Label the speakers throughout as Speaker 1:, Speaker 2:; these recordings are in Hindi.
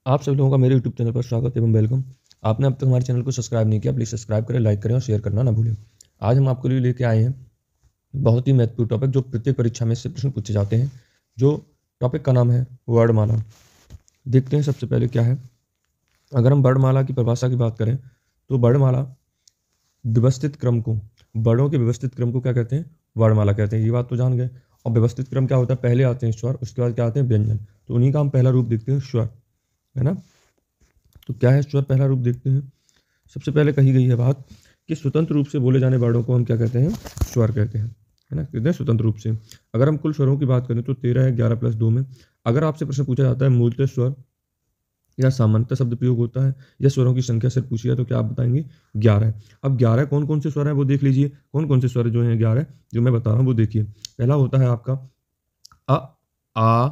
Speaker 1: आप सभी लोगों का मेरे यूट्यूब चैनल पर स्वागत एवं वेलकम। आपने अब तक हमारे चैनल को सब्सक्राइब नहीं किया, प्लीज़ सब्सक्राइब करें, लाइक करें और शेयर करना ना भूलें। आज हम आपके लिए लेके आए हैं बहुत ही महत्वपूर्ण टॉपिक, जो प्रत्येक परीक्षा में से प्रश्न पूछे जाते हैं। जो टॉपिक का नाम है वर्णमाला। देखते हैं सबसे पहले क्या है। अगर हम वर्णमाला की परिभाषा की बात करें तो वर्णमाला व्यवस्थित क्रम को, वर्णों के व्यवस्थित क्रम को क्या कहते हैं? वर्णमाला कहते हैं। ये बात तो जान गए। और व्यवस्थित क्रम क्या होता है? पहले आते हैं स्वर, उसके बाद क्या आते हैं? व्यंजन। तो उन्हीं का हम पहला रूप देखते हैं, स्वर, है ना। तो क्या है स्वर? पहला रूप देखते हैं। सबसे पहले कही गई है बात कि स्वतंत्र रूप से बोले जाने वर्णों को हम क्या कहते हैं? स्वर कहते हैं, है ना। कहते हैं स्वतंत्र रूप से। अगर हम कुल स्वरों की बात करें तो 13 है, 11 + 2 में। अगर आपसे प्रश्न पूछा जाता है मूलतः स्वर या सामान्यतः शब्द प्रयोग होता है या स्वरों की संख्या सिर्फ पूछी है, तो क्या आप बताएंगे? 11 है। अब 11 कौन कौन से स्वर हैं वो देख लीजिए। कौन कौन से स्वर जो हैं 11 जो मैं बता रहा हूँ वो देखिए। पहला होता है आपका अ, आ,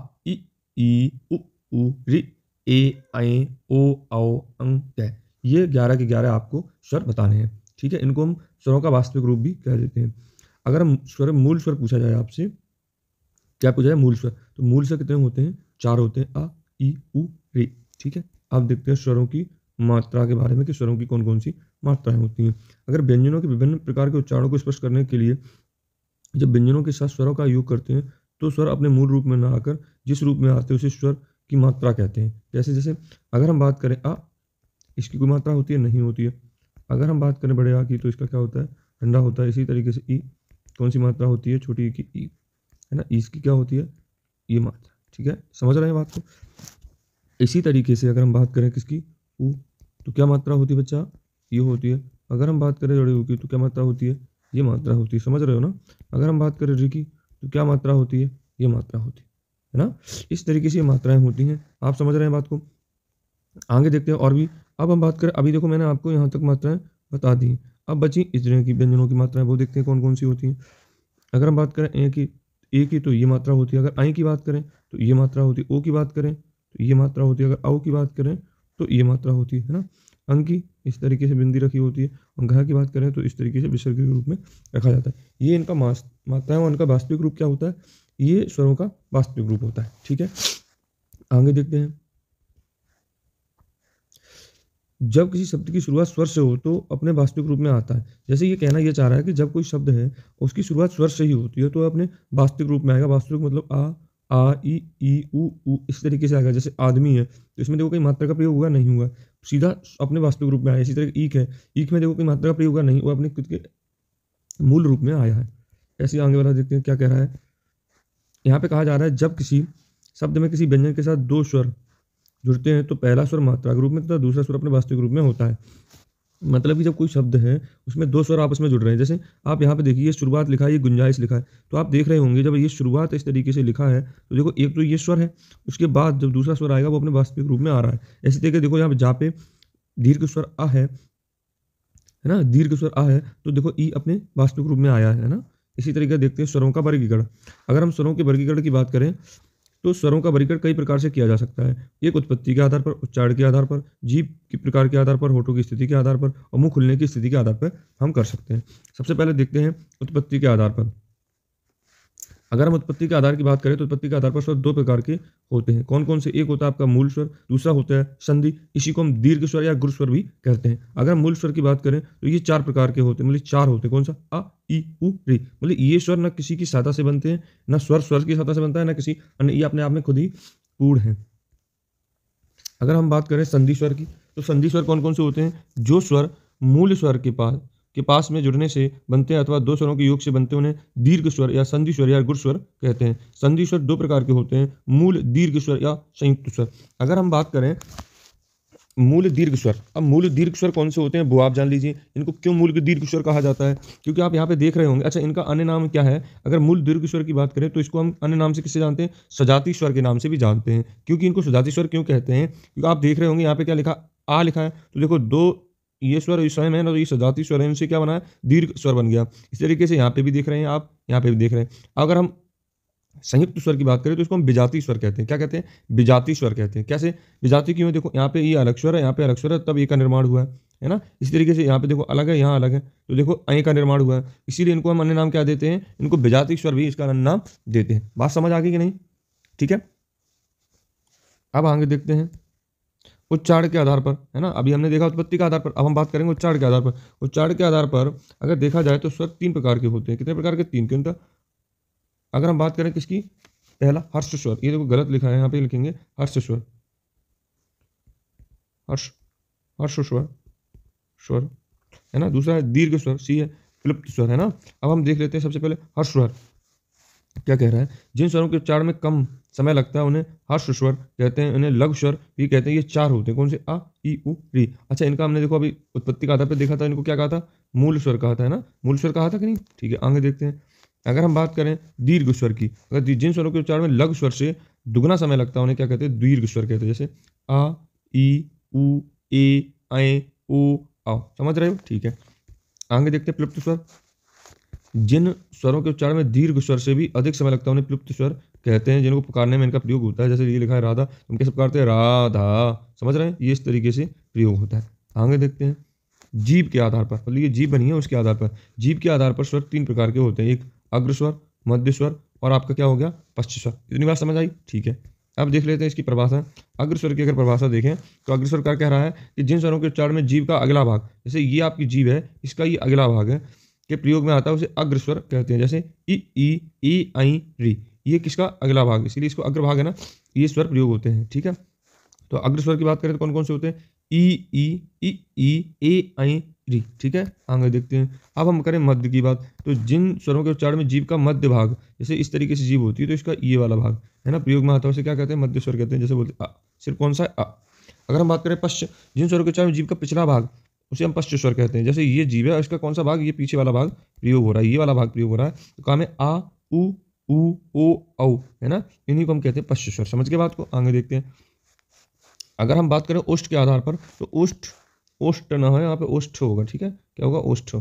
Speaker 1: ई, उ, ऋ, ए, ऐ, ओ, औ, अं, कै। ये 11 के 11 आपको स्वर बताने हैं, ठीक है। इनको हम स्वरों का वास्तविक रूप भी कह देते हैं। अगर हम मूल स्वर पूछा जाए आपसे, क्या पूछा जाए? मूल स्वर। तो मूल स्वर कितने होते हैं? 4 होते हैं, अ, ई, उ, ऋ, ठीक है। अब देखते हैं स्वरों की मात्रा के बारे में कि स्वरों की कौन कौन सी मात्राएं होती हैं। अगर व्यंजनों के विभिन्न प्रकार के उच्चारणों को स्पष्ट करने के लिए जब व्यंजनों के साथ स्वरों का योग करते हैं तो स्वर अपने मूल रूप में ना आकर जिस रूप में आते हैं उसे स्वर की मात्रा कहते हैं। जैसे जैसे अगर हम बात करें अ, इसकी कोई मात्रा होती है? नहीं होती है। अगर हम बात करें बड़े आ की तो इसका क्या होता है? ठंडा होता है। इसी तरीके से ई, कौन सी मात्रा होती है? छोटी ई की ई, है ना। इसकी क्या होती है? ये मात्रा, ठीक है। समझ रहे हैं बात को? इसी तरीके से अगर हम बात करें किसकी? ऊ, तो क्या मात्रा होती है बच्चा? ये होती है। अगर हम बात करें जड़े ऊ की तो क्या मात्रा होती है? ये मात्रा होती है। समझ रहे हो ना? अगर हम बात करें ऋ की तो क्या मात्रा होती है? ये मात्रा होती है ना। इस तरीके से ये मात्राएं होती हैं। आप समझ रहे हैं बात को? आगे देखते हैं और भी। अब हम बात करें, अभी देखो मैंने आपको यहाँ तक मात्राएं बता दी। अब बची इस तरह की व्यंजनों की मात्राएं, वो देखते हैं कौन कौन सी होती हैं। अगर हम बात करें ए की तो ये मात्रा होती है। अगर आई की बात करें तो ये मात्रा होती है। ओ की बात करें तो ये मात्रा होती है। अगर औ की बात करें तो ये मात्रा होती है ना। अंग की इस तरीके से बिंदी रखी होती है। और घ की बात करें तो इस तरीके से विसर्ग के रूप में रखा जाता है। ये इनका मात्राएं और इनका वास्तविक रूप क्या होता है? ये स्वरों का वास्तविक रूप होता है, ठीक है। आगे देखते हैं। जब किसी शब्द की शुरुआत स्वर से हो तो अपने वास्तविक रूप में आता है। जैसे ये कहना ये चाह रहा है कि जब कोई शब्द है उसकी शुरुआत स्वर से ही होती है तो अपने वास्तविक रूप में आएगा। वास्तविक मतलब आ, ई, उ, इस तरीके से आएगा। जैसे आदमी है तो इसमें देखो कोई मात्रा का प्रयोग हुआ? नहीं हुआ, सीधा अपने वास्तविक रूप में आया। इसी तरह ईक है, ईक में देखो कोई मात्रा का प्रयोग हुआ? नहीं, वो अपने खुद के मूल रूप में आया है। ऐसे आगे वाला देखते हैं क्या कह रहा है। यहाँ पे कहा जा रहा है जब किसी शब्द में किसी व्यंजन के साथ दो स्वर जुड़ते हैं तो पहला स्वर मात्रा के रूप में तथा दूसरा स्वर अपने वास्तविक रूप में होता है। मतलब कि जब कोई शब्द है उसमें दो स्वर आपस में जुड़ रहे हैं। जैसे आप यहाँ पे देखिए, ये शुरुआत लिखा है, ये गुंजाइश लिखा है। तो आप देख रहे होंगे जब ये शुरुआत इस तरीके से लिखा है तो देखो एक तो ये स्वर है, उसके बाद जब दूसरा स्वर आएगा वो अपने वास्तविक रूप में आ रहा है। ऐसे तरीके देखो यहाँ पे जहाँ पे दीर्घ स्वर अ है ना, दीर्घ स्वर आ है तो देखो ई अपने वास्तविक रूप में आया है ना। इसी तरीके देखते हैं स्वरों का वर्गीकरण। अगर हम स्वरों के वर्गीकरण की बात करें तो स्वरों का वर्गीकरण कई प्रकार से किया जा सकता है। एक उत्पत्ति के आधार पर, उच्चारण के आधार पर, जीभ के प्रकार के आधार पर, होठों की स्थिति के आधार पर और मुंह खुलने की स्थिति के आधार पर हम कर सकते हैं। सबसे पहले देखते हैं उत्पत्ति के आधार पर। अगर हम उत्पत्ति के आधार की बात करें तो उत्पत्ति के आधार पर स्वर दो प्रकार के होते हैं। कौन कौन से? एक होता है आपका मूल स्वर, दूसरा होता है संधि। इसी को हम दीर्घ स्वर या गुरु स्वर भी कहते हैं। अगर हम मूल स्वर की बात करें तो ये चार प्रकार के होते हैं, मतलब चार होते हैं। कौन सा? अ, ई, उ, ऋ। मतलब ये स्वर न किसी की सहायता से बनते हैं, न स्वर स्वर की सहायता से बनता है, न किसी अन्य, ये अपने आप में खुद ही पूर्ण है। अगर हम बात करें संधि स्वर की तो संधि स्वर कौन कौन से होते हैं? जो स्वर मूल स्वर के पास में जुड़ने से बनते हैं अथवा दो स्वरों के योग से बनते हैं उन्हें दीर्घ स्वर या संधि स्वर या गुरु स्वर कहते हैं। संधि स्वर दो प्रकार के होते हैं, मूल दीर्घ स्वर या संयुक्त स्वर। अगर हम बात करें मूल दीर्घ स्वर, अब मूल दीर्घ स्वर कौन से होते हैं वो आप जान लीजिए। इनको क्यों मूल दीर्घ स्वर कहा जाता है? क्योंकि आप यहाँ पे देख रहे होंगे। अच्छा, इनका अन्य नाम क्या है? अगर मूल दीर्घ स्वर की बात करें तो इसको हम अन्य नाम से किससे जानते हैं? सजाती स्वर के नाम से भी जानते हैं। क्योंकि इनको सजाती स्वर क्यों कहते हैं? क्योंकि आप देख रहे होंगे यहाँ पे क्या लिखा? आ लिखा है। तो देखो दो ये स्वर इस स्वयं है ना, तो ये सजाती स्वर है, इनसे क्या बना है? दीर्घ स्वर बन गया। इस तरीके से यहाँ पे भी देख रहे हैं आप, यहाँ पे भी देख रहे हैं। अगर हम संयुक्त स्वर की बात करें तो इसको हम विजातीय स्वर कहते हैं। क्या कहते हैं? विजातीय स्वर कहते हैं। कैसे विजातीय? क्यों? देखो यहाँ पे ये अलग स्वर है, यहाँ पे अलग स्वर है, तब ए का निर्माण हुआ है ना। इसी तरीके से यहाँ पे देखो अलग है, यहाँ अलग है, तो देखो ऐ का निर्माण हुआ है। इसीलिए इनको हम अन्य नाम क्या देते हैं? इनको विजातीय स्वर भी इसका अन्य नाम देते हैं। बात समझ आ गई कि नहीं? ठीक है। अब आगे देखते हैं। उच्चारण के आधार पर, है ना। अभी हमने देखा उत्पत्ति के आधार पर, अब हम बात करेंगे उच्चारण के आधार पर। उच्चारण के आधार पर अगर देखा जाए तो स्वर 3 प्रकार के होते हैं। कितने प्रकार के? 3। क्यों? अगर हम बात करें किसकी? पहला हर्ष स्वर, ये देखो गलत लिखा है, यहाँ पे लिखेंगे हर्ष स्वर, हर्ष हर्ष स्वर, स्वर, है ना। दूसरा है दीर्घ स्वर, सी है क्लुप्त स्वर, है ना। अब हम देख लेते हैं सबसे पहले हर्ष स्वर क्या कह रहा है। जिन स्वरों के उच्चारण में कम समय लगता है उन्हें हर्ष स्वर कहते हैं, उन्हें लघु स्वर भी कहते हैं। ये 4 होते हैं। कौन से? आ, ई, उ, री। अच्छा, इनका हमने देखो अभी उत्पत्ति के आधार पर देखा था, इनको क्या कहा था? मूल स्वर कहा था, है ना। मूल स्वर कहा था कि नहीं? ठीक है, आगे देखते हैं। अगर हम बात करें दीर्घ स्वर की, अगर जिन स्वरों के उच्चारण में लघु स्वर से दुगना समय लगता है उन्हें क्या कहते हैं? दीर्घ स्वर कहते हैं। जैसे आ, ई, उ, ए, ऐ, ओ, औ। समझ रहे हो? ठीक है, आगे देखते हैं प्लुप्त स्वर। जिन स्वरों के उच्चारण में दीर्घ स्वर से भी अधिक समय लगता है उन्हें प्लुप्त स्वर कहते हैं, जिनको पुकारने में इनका प्रयोग होता है। जैसे ये लिखा है राधा, हम कैसे पुकारते हैं? राधा। समझ रहे हैं? ये इस तरीके से प्रयोग होता है। आगे देखते हैं जीभ के आधार पर, मतलब ये जीभ बनी है उसके आधार पर। जीभ के आधार पर स्वर 3 प्रकार के होते हैं। एक अग्र स्वर, मध्य स्वर और आपका क्या हो गया? पश्च स्वर। इतनी बात समझ आई? ठीक है, अब देख लेते हैं इसकी परिभाषा। अग्र स्वर की अगर परिभाषा देखें तो अग्र स्वर क्या कह रहा है कि जिन स्वरों के उच्चारण में जीभ का अगला भाग, जैसे ये आपकी जीभ है, इसका ये अगला भाग है, के प्रयोग में आता है, उसे अग्र स्वर कहते हैं। जैसे ई, ऐ, री, ये किसका? अगला भाग, इसीलिए इसको अग्र भाग है ना, ये स्वर प्रयोग होते हैं। ठीक है, तो अग्र स्वर की बात करें तो कौन कौन से होते हैं? ई, ए, ऐ, री। ठीक है, आगे देखते हैं। अब हम करें मध्य की बात, तो जिन स्वरों के उच्चारण में जीभ का मध्य भाग, जैसे इस तरीके से जीभ होती है तो इसका ये वाला भाग, है ना, प्रयोग में आता है, उसे क्या कहते हैं? मध्य स्वर कहते हैं। जैसे बोलते हैं सिर्फ कौन सा है? अ। अगर हम बात करें पश्च, जिन स्वरों के उच्चारण में जीभ का पिछला भाग, उसे हम पश्च स्वर कहते हैं। जैसे ये जीभ है, इसका कौन सा भाग? ये पीछे वाला भाग प्रयोग हो रहा है, ये वाला भाग प्रयोग हो रहा है, तो काम है आ, उ, ओ, औ, है ना। इन्हीं को हम कहते हैं पश्च स्वर। समझ के बात को? आगे देखते हैं। अगर हम बात करें ओष्ठ के आधार पर, तो ओष्ठ न हो, यहाँ पे ओष्ठ होगा। ठीक है, क्या होगा? ओष्ठ।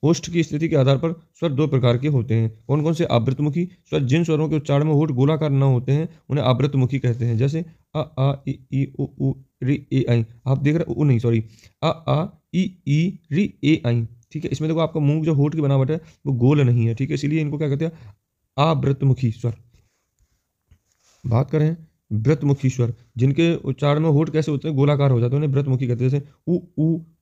Speaker 1: ओष्ठ की स्थिति के आधार पर स्वर 2 प्रकार के होते हैं। कौन कौन से? आवृतमुखी स्वर, जिन स्वरों के उच्चारण में होठ गोलाकार न होते हैं उन्हें आवृतमुखी कहते हैं। जैसे आ, ई, उ, री, ए, ऐ। आप देख रहे हो, नहीं सॉरी, आ, ई, री, ए, ऐ। ठीक है, इसमें देखो आपका मुंह जो होठ की बनावट है वो गोल नहीं है। ठीक है, इसीलिए इनको क्या कहते हैं? आवृतमुखी स्वर। बात करें व्रतमुखी स्वर, जिनके उच्चारण में होठ कैसे होते हैं? गोलाकार हो जाते हैं, उन्हें व्रतमुखी कहते हैं। जैसे उ,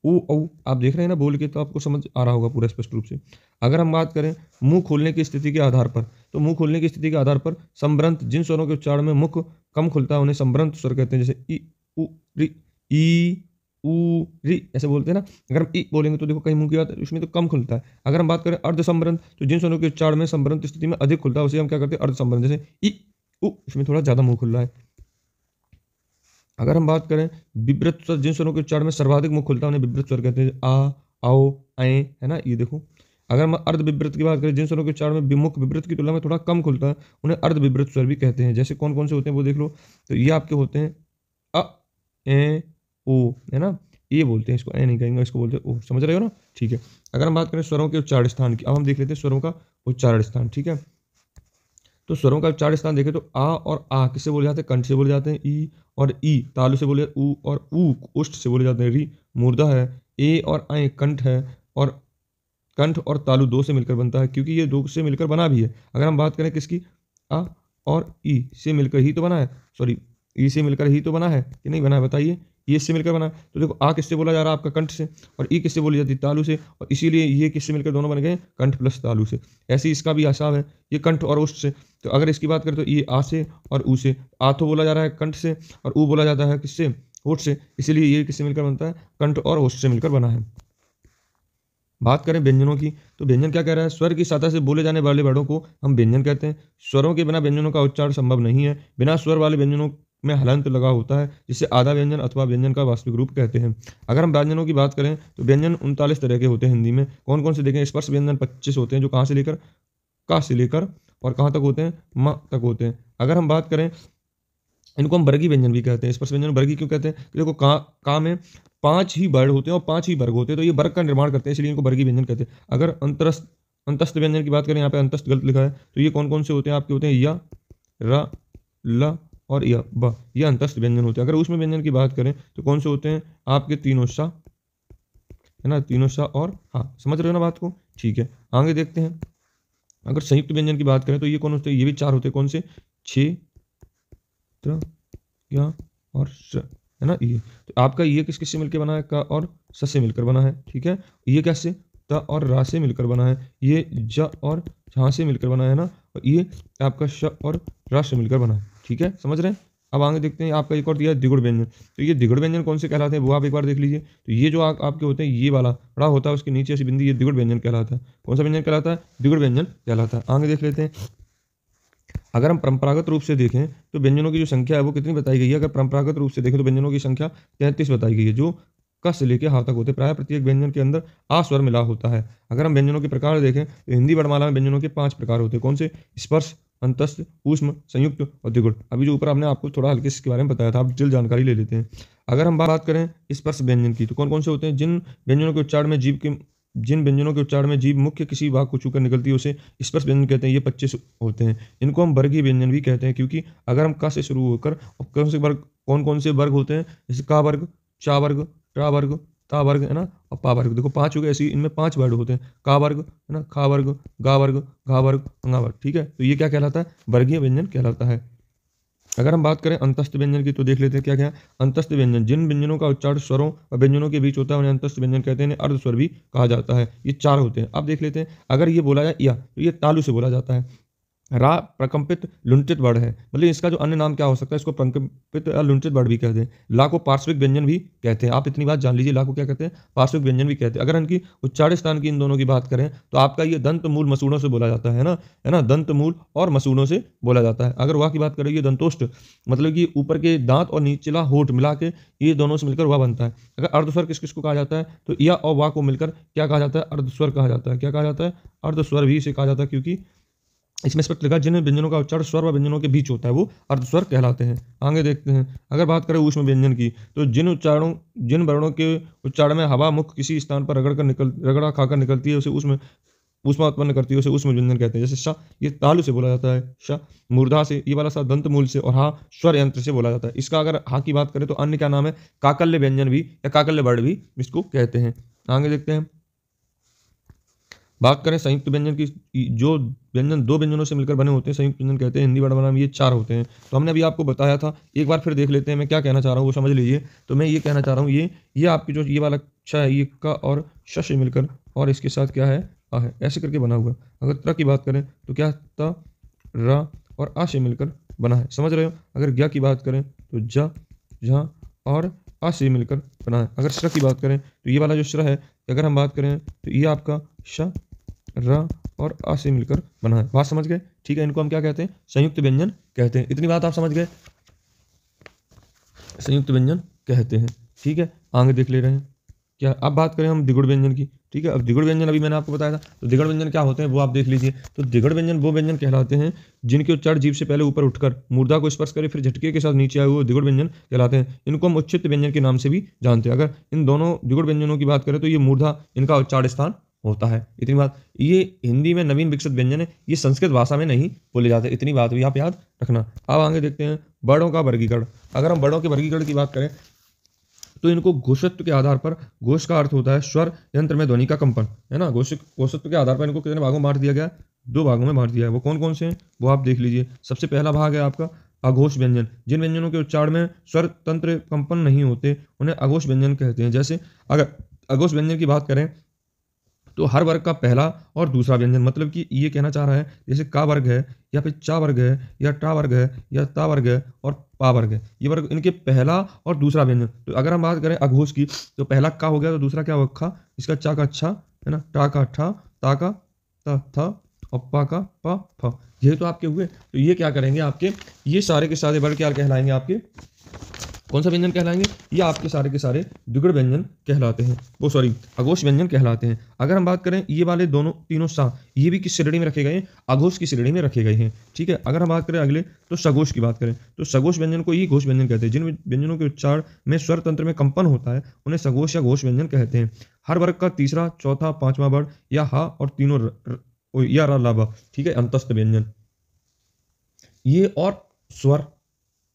Speaker 1: ओ, औ। आप देख रहे हैं ना बोल के, तो आपको समझ आ रहा होगा पूरा स्पष्ट रूप से। अगर हम बात करें मुंह खोलने की स्थिति के आधार पर, तो मुंह खोलने की स्थिति के आधार पर संभ्रंत, जिन स्वरों के उच्चारण में मुख कम खुलता है उन्हें संभ्रंत स्वर कहते हैं। जैसे उ, री, ई, उ, री, ऐसे बोलते हैं ना। अगर हम ई बोलेंगे तो देखो कहीं मुंह की बात, उसमें तो कम खुलता है। अगर हम बात करें अर्ध संभ्रंत, तो जिन स्वरों के उच्चारण में संभ्रंत स्थिति में अधिक खुलता है उसे हम क्या करते हैं? अर्ध संभ्रंत। जैसे ई, इसमें थोड़ा ज्यादा मुंह खुल रहा है। अगर हम बात करें विब्रत स्वर, जिन स्वरों के उच्चारण में सर्वाधिक मुख खुलता है उन्हें विब्रत स्वर कहते हैं। आ, आओ, ऐ, है ना, ये देखो। अगर हम अर्ध विब्रत की बात करें, जिन स्वरों के उच्चारण में मुख विब्रत की तुलना में थोड़ा कम खुलता है उन्हें अर्ध विब्रत स्वर भी कहते हैं। जैसे कौन कौन से होते हैं वो देख लो, तो ये आपके होते हैं अ, ए, ओ, है ना, ये बोलते हैं, इसको ए नहीं कहेंगे, इसको बोलते हैं ओ। समझ रहे हो ना? ठीक है, अगर हम बात करें स्वरों के उच्चारण स्थान की, अब हम देख लेते हैं स्वरों का उच्चारण स्थान। ठीक है, तो स्वरों का उच्चारण स्थान देखें तो आ और आ किससे बोले जाते हैं? कंठ से बोले जाते हैं। ई और ई तालु से बोले, ऊ और ऊ ओष्ठ से बोले जाते हैं। री मूर्धा है। ए और ऐ कंठ है, और कंठ और तालु 2 से मिलकर बनता है, क्योंकि ये 2 से मिलकर बना भी है। अगर हम बात करें किसकी? आ और ई से मिलकर ही तो बना है, सॉरी, ई से मिलकर ही तो बना है कि नहीं बना है? बताइए, ये इससे मिलकर बना है। तो देखो आ किससे बोला जा रहा है? आपका कंठ से। और ई किससे बोली जाती है? तालु से। और इसीलिए ये किससे मिलकर दोनों बन गए? कंठ प्लस तालु से। ऐसे ही इसका भी हिसाब है, ये कंठ और ओष्ठ से। तो अगर इसकी बात करें तो ये आ से और ऊ से। आ तो बोला जा रहा है कंठ से, और ऊ बोला जाता है किससे? ओठ से। इसीलिए ये किससे मिलकर बनता है? कंठ और ओष्ठ से मिलकर बना है। बात करें व्यंजनों की, तो व्यंजन क्या कह रहा है? स्वर की सतह से बोले जाने वाले वर्णों को हम व्यंजन कहते हैं। स्वरों के बिना व्यंजनों का उच्चारण संभव नहीं है। बिना स्वर वाले व्यंजनों में हलंत लगा होता है, जिसे आधा व्यंजन अथवा व्यंजन का वास्तविक रूप कहते हैं। अगर हम व्यंजनों की बात करें तो व्यंजन 39 तरह के होते हैं हिंदी में। कौन कौन से देखें? स्पर्श व्यंजन 25 होते हैं, जो कहाँ से लेकर का से लेकर और कहाँ तक होते हैं? म तक होते हैं। अगर हम बात करें, इनको हम वर्गीय व्यंजन भी कहते हैं। स्पर्श व्यंजन वर्गीय क्यों कहते हैं? देखो का में 5 ही वर्ण होते हैं और 5 ही वर्ग होते हैं, तो ये वर्ग का निर्माण करते हैं, इसलिए इनको वर्गीय व्यंजन कहते हैं। अगर अंतस्थ व्यंजन की बात करें, यहाँ पे अंतस्थ गलत लिखा है, तो ये कौन कौन से होते हैं? आपके होते हैं या, र, ल और य, ब, ये अंतस्थ व्यंजन होते हैं। अगर उसमें व्यंजन की बात करें तो कौन से होते हैं? आपके तीनों सा, है ना, तीनों सा और हाँ। समझ रहे हो ना बात को? ठीक है, आगे देखते हैं। अगर संयुक्त व्यंजन की बात करें तो ये कौन होते हैं? ये भी 4 होते हैं। कौन से? 6 या और स, है ना ये। तो आपका ये किस किस से मिलकर बना है, क और स से मिलकर बना है, ठीक है। ये कैसे, त और रा से मिलकर बना है, ये ज और झा से मिलकर बना है ना, और ये आपका श और र से मिलकर बना है, ठीक है, समझ रहे हैं। अब आगे देखते हैं, आपका एक और दिया है द्विगुण व्यंजन। तो ये द्विगुण व्यंजन कौन से कहलाते हैं वो आप एक बार देख लीजिए। तो ये जो आपके होते हैं, ये वाला ड़ा होता है उसके नीचे ऐसी बिंदी, ये द्विगुण व्यंजन कहलाता है। कौन सा व्यंजन कहलाता है, द्विगुण व्यंजन कहलाता है। आगे देख लेते हैं, अगर हम परंपरागत रूप से देखें तो व्यंजनों की जो संख्या है वो कितनी बताई गई है। अगर परंपरागत रूप से देखें तो व्यंजनों की संख्या 33 बताई गई है, जो क से लेकर हा तक होते हैं। प्राय प्रत्येक व्यंजन के अंदर आ स्वर मिला होता है। अगर हम व्यंजनों के प्रकार देखें तो हिंदी वर्णमाला में व्यंजनों के 5 प्रकार होते हैं। कौन से, स्पर्श, अंतस्थ, ऊष्म, संयुक्त और द्विगुण। अभी जो ऊपर आपने आपको थोड़ा हल्के इसके बारे में बताया था, आप डिटेल जानकारी ले लेते हैं। अगर हम बात करें स्पर्श व्यंजन की, तो कौन कौन से होते हैं, जिन व्यंजनों के उच्चारण में जीभ मुख्य किसी भाग को छूकर निकलती है उसे स्पर्श व्यंजन कहते हैं। ये 25 होते हैं। इनको हम वर्गीय व्यंजन भी कहते हैं, क्योंकि अगर हम क से शुरू होकर कौन कौन से वर्ग होते हैं, जैसे का वर्ग, चा वर्ग, टा वर्ग, ता वर्ग, है ना, और पा वर्ग। देखो 5 हो गए, ऐसे इनमें 5 वर्ड होते हैं, का वर्ग, है ना, खा वर्ग, गा वर्ग, घा वर्ग, अंगा वर्ग, ठीक है। तो ये क्या कहलाता है, वर्गीय व्यंजन कहलाता है। अगर हम बात करें अंतस्थ व्यंजन की, तो देख लेते हैं क्या क्या। अंतस्थ व्यंजन, जिन व्यंजनों का उच्चारण स्वरों और व्यंजनों के बीच होता है उन्हें अंतस्थ व्यंजन कहते हैं। अर्ध स्वर भी कहा जाता है। ये 4 होते हैं। अब देख लेते हैं, अगर ये बोला जाए या, तो ये तालु से बोला जाता है। रा प्रकंपित लुंठित वर्ड है, मतलब इसका जो अन्य नाम क्या हो सकता है, इसको प्रकंपित या लुंठित वर्ड भी कहते हैं। ला को पार्श्विक व्यंजन भी कहते हैं। आप इतनी बात जान लीजिए, ला को क्या कहते हैं, पार्श्विक व्यंजन भी कहते हैं। अगर इनकी उच्चारण स्थान की इन दोनों की बात करें तो आपका ये दंत मूल मसूड़ों से बोला जाता है ना, दंत मूल और मसूड़ों से बोला जाता है। अगर वाह की बात करें, ये दंतोष्ट, मतलब कि ऊपर के दांत और नीचला होठ मिला के ये दोनों से मिलकर वाह बनता है। अगर अर्धस्वर किस किस को कहा जाता है, तो या और वाह को मिलकर क्या कहा जाता है, अर्धस्वर कहा जाता है। क्या कहा जाता है, अर्धस्वर भी इसे कहा जाता है, क्योंकि इसमें स्पष्ट लिखा, जिन व्यंजनों का उच्चारण स्वर व व्यंजनों के बीच होता है वो अर्धस्वर कहलाते हैं। आगे देखते हैं, अगर बात करें ऊष्म व्यंजन की, तो जिन वर्णों के उच्चारण में हवा मुख किसी स्थान पर रगड़ा खाकर निकलती है उसे ऊष्मा उत्पन्न करती है, उसे ऊष्म व्यंजन कहते हैं। जैसे श, ये तालु से बोला जाता है, श मूर्धा से, ये वाला सा दंत मूल से, और हा स्वर यंत्र से बोला जाता है। इसका अगर हा की बात करें तो अन्य क्या नाम है, काकल्य व्यंजन भी या काकल्य वर्ण भी इसको कहते हैं। आगे देखते हैं, बात करें संयुक्त व्यंजन की, जो व्यंजन 2 व्यंजनों से मिलकर बने होते हैं संयुक्त व्यंजन कहते हैं। हिंदी वर्णमाला में ये 4 होते हैं। तो हमने अभी आपको बताया था, एक बार फिर देख लेते हैं मैं क्या कहना चाह रहा हूँ वो समझ लीजिए। तो मैं ये कहना चाह रहा हूँ, ये आपकी जो ये वाला छ है, ये का और श से मिलकर और इसके साथ क्या है, आ है, ऐसे करके बना हुआ। अगर त्र की बात करें तो क्या, त, र और आ से मिलकर बना है, समझ रहे हो। अगर ज्ञ की बात करें तो ज, झ और आ से मिलकर बना है। अगर श्र की बात करें तो ये वाला जो श्र है, अगर हम बात करें तो ये आपका श, र और आ से मिलकर बना है। बात समझ गए, ठीक है। इनको हम क्या कहते हैं, संयुक्त व्यंजन कहते हैं। इतनी बात आप समझ गए, संयुक्त व्यंजन कहते हैं, ठीक है। आगे देख ले रहे हैं क्या, अब बात करें हम द्विगुण व्यंजन की, ठीक है। अब द्विगुण व्यंजन अभी मैंने आपको बताया था, तो द्विगुण व्यंजन क्या होते हैं वो आप देख लीजिए। तो द्विगुण व्यंजन वो व्यंजन कहलाते हैं जिनके उच्चारण जीभ से पहले ऊपर उठकर मूर्धा को स्पर्श करे फिर झटके के साथ नीचे आए हुए द्विगुण व्यंजन कहलाते हैं। इनको हम उच्चित व्यंजन के नाम से भी जानते हैं। अगर इन दोनों द्विगुण व्यंजनों की बात करें तो ये मूर्धा इनका उच्चारण स्थान होता है। इतनी बात, ये हिंदी में नवीन विकसित व्यंजन है, ये संस्कृत भाषा में नहीं बोले जाते। इतनी बात भी आप याद रखना। अब आगे देखते हैं वर्णों का वर्गीकरण। अगर हम वर्णों के वर्गीकरण की बात करें तो इनको घोषत्व के आधार पर, घोष का अर्थ होता है स्वर यंत्र में ध्वनि का कंपन, है ना। घोषत्व के आधार पर इनको कितने भागों में बांट दिया गया, 2 भागों में बांट दिया है। वो कौन कौन से हैं वो आप देख लीजिए। सबसे पहला भाग है आपका अघोष व्यंजन। जिन व्यंजनों के उच्चारण में स्वर तंत्र कंपन नहीं होते उन्हें अघोष व्यंजन कहते हैं। जैसे अगर अघोष व्यंजन की बात करें तो हर वर्ग का पहला और दूसरा व्यंजन, मतलब कि ये कहना चाह रहा है जैसे का वर्ग है या फिर चा वर्ग है या टा वर्ग है या ता वर्ग है और पा वर्ग है, ये वर्ग इनके पहला और दूसरा व्यंजन। तो अगर हम बात करें अघोष की तो पहला का हो गया तो दूसरा क्या होगा, खा, इसका चा का अच्छा, है ना, टा का ठा, ता का ता था और पा का पा फा। ये तो आपके हुए। तो ये क्या करेंगे, आपके ये सारे के सारे वर्ग क्या कहलाएंगे, आपके कौन सा व्यंजन कहलाएंगे, ये आपके सारे के सारे द्विगुण व्यंजन कहलाते हैं, वो सॉरी अघोष व्यंजन कहलाते हैं। अगर हम बात करें ये वाले दोनों तीनों सा, ये भी किस श्रेणी में रखे गए हैं, अघोष की श्रेणी में रखे गए हैं, ठीक है। अगर हम बात करें अगले तो सघोष की बात करें तो सघोष व्यंजन को ही घोष व्यंजन कहते हैं। जिन व्यंजनों के उच्चारण में स्वर तंत्र में कंपन होता है उन्हें सघोष या घोष व्यंजन कहते हैं। हर वर्ग का तीसरा, चौथा, पांचवा वर्ण या हा और तीनों या रा लाभा, ठीक है, अंतस्थ व्यंजन। ये और स्वर,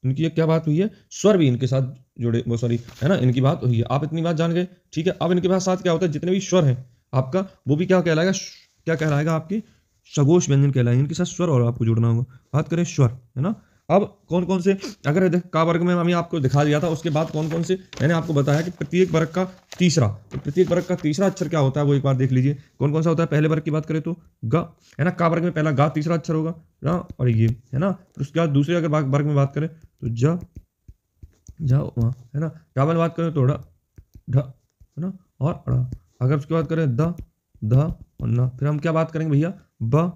Speaker 1: इनकी ये क्या बात हुई है, स्वर भी इनके साथ जुड़े, वो सॉरी, है ना, इनकी बात हुई है। आप इतनी बात जान गए, ठीक है। अब इनके पास साथ क्या होता है, जितने भी स्वर हैं आपका वो भी क्या कहलाएगा, क्या कहलाएगा, आपके सघोष व्यंजन कहलाएंगे। इनके साथ स्वर और आपको जुड़ना होगा। बात करें स्वर, है ना, अब कौन कौन से, अगर का वर्ग में मैंने आपको दिखा दिया था, उसके बाद कौन कौन से मैंने आपको बताया कि प्रत्येक वर्ग का तीसरा, तो प्रत्येक वर्ग का तीसरा अक्षर क्या होता है वो एक बार देख लीजिए। कौन कौन सा होता है? पहले वर्ग की बात करें तो ग है ना, का वर्ग में पहला गा तीसरा अक्षर होगा ना, और ये है ना। फिर उसके बाद दूसरे अगर वर्ग में बात करें तो ज है ना, डाबल में बात करें तो ढ है ना, और अड़ा। अगर उसके बाद करें द और न, फिर हम क्या बात करेंगे भैया? ब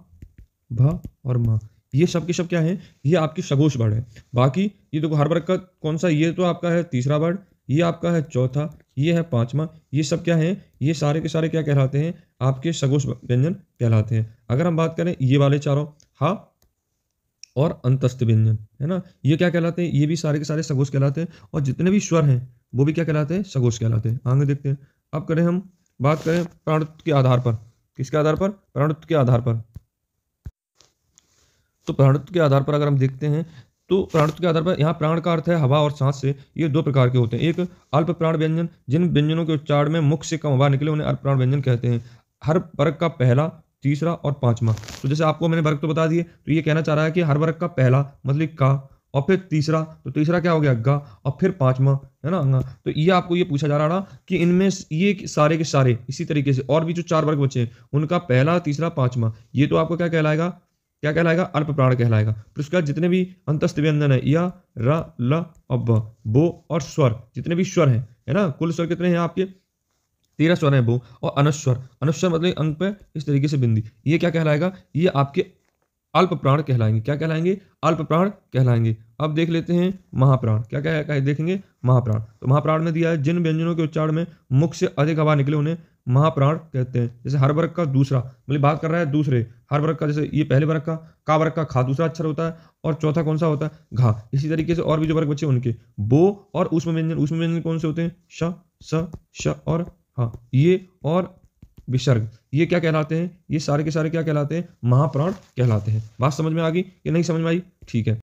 Speaker 1: भ और म। ये सब के सब क्या है? ये आपकी सगोश वर्ण है। बाकी ये देखो हर वर्ग का कौन सा, ये तो आपका है तीसरा वर्ण, ये आपका है चौथा, ये है पांचवा, ये सब क्या है? ये सारे के सारे क्या कहलाते हैं? आपके सगोश व्यंजन कहलाते हैं। अगर हम बात करें ये वाले चारों, हा और अंतस्थ व्यंजन, है ना, ये क्या कहलाते हैं? ये भी सारे के सारे सगोश कहलाते हैं। और जितने भी स्वर हैं वो भी क्या कहलाते हैं? सगोश कहलाते हैं। आगे देखते हैं। अब करें हम बात करें प्राणत्व के आधार पर। किसके आधार पर? प्राणत्व के आधार पर। तो प्राणत्व के आधार पर अगर हम देखते हैं तो प्राणत्व के आधार पर यहाँ प्राण का अर्थ है हवा और सांस से। ये दो प्रकार के होते हैं। एक अल्प प्राण व्यंजन, जिन व्यंजनों के उच्चारण में मुख से कम हवा निकले उन्हें अल्प प्राण व्यंजन कहते हैं। हर वर्ग का पहला, तीसरा और पांचवा। तो जैसे आपको मैंने वर्ग तो बता दिए, तो ये कहना चाह रहा है कि हर वर्ग का पहला मतलब का, और फिर तीसरा, तो तीसरा क्या हो गया? गा, और फिर पांचवा है ना गा। तो ये आपको ये पूछा जा रहा ना कि इनमें ये सारे के सारे इसी तरीके से, और भी जो चार वर्ग बचे हैं उनका पहला, तीसरा, पांचवा, ये तो आपको क्या कहलाएगा? क्या कहलाएगा? अल्प प्राण कहलाएगा। फिर उसके बाद जितने भी अंतस्थ व्यंजन है, या, र, ल और ब, बो और स्वर, जितने भी स्वर हैं, है ना, कुल स्वर कितने हैं आपके? 13 स्वर हैं वो। और अनुस्वर, अनुस्वर मतलब अंक पे इस तरीके से बिंदी, ये क्या कहलाएगा? ये आपके अल्प प्राण कहलाएंगे। क्या कहलाएंगे? अल्प प्राण कहलाएंगे। अब देख लेते हैं महाप्राण। क्या क्या देखेंगे? महाप्राण। तो महाप्राण में दिया है जिन व्यंजनों के उच्चारण में मुख से अधिक हवा निकले उन्हें महाप्राण कहते हैं। जैसे हर वर्ग का दूसरा, मतलब बात कर रहा है दूसरे हर वर्ग का, जैसे ये पहले वर्ग का वर्ग का खा दूसरा अक्षर होता है, और चौथा कौन सा होता है? घा। इसी तरीके से और भी जो वर्ग बचे उनके बो और ऊष्म व्यंजन, ऊष्म व्यंजन कौन से होते हैं? श, स, श और हाँ, ये और विसर्ग, ये क्या कहलाते हैं? ये सारे के सारे क्या कहलाते हैं? महाप्राण कहलाते हैं। बात समझ में आ गई कि नहीं समझ में आई? ठीक है।